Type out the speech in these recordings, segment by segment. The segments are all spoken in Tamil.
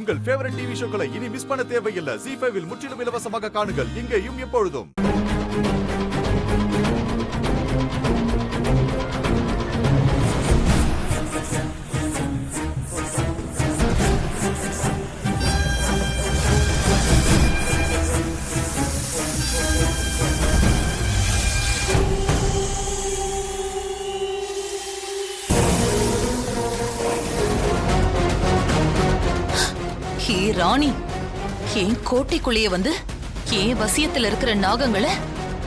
உங்கள் ஃபேவரட் டிவி ஷோக்களை இனி மிஸ் பண்ண தேவையில்லை. ZEE5 இல் முற்றிலும் இலவசமாக காணுங்கள். இங்கேயும் எப்பொழுதும். ஹே ராணி, என் கோட்டைக்குள்ளேயே வந்து என் வசியத்துல இருக்கிற நாகங்களை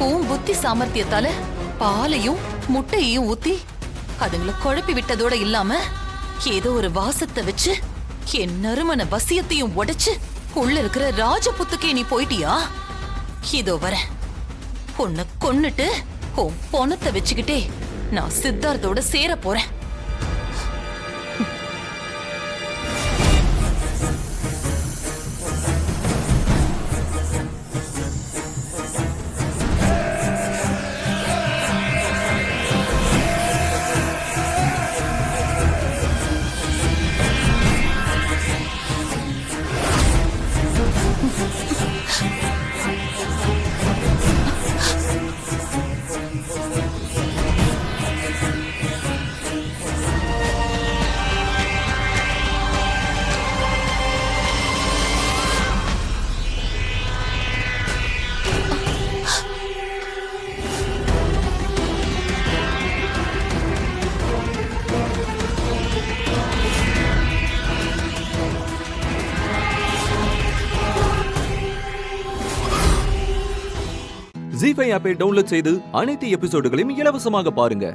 உன் புத்தி சாமர்த்தியத்தால பாலையும் முட்டையையும் ஊத்தி அதுங்களை குழப்பி விட்டதோட இல்லாம ஏதோ ஒரு வாசத்தை வச்சு என் நறுமண வசியத்தையும் உடைச்சு உள்ள இருக்கிற ராஜபுத்துக்கே நீ போயிட்டியா? இதோ வர உன்னை கொன்னுட்டு உன் பொணத்தை வச்சுக்கிட்டே நான் சித்தார்த்தோட சேர போறேன். ZEE5 ஆப்பை டவுன்லோட் செய்து அனைத்து எபிசோடுகளையும் இலவசமாக பாருங்க.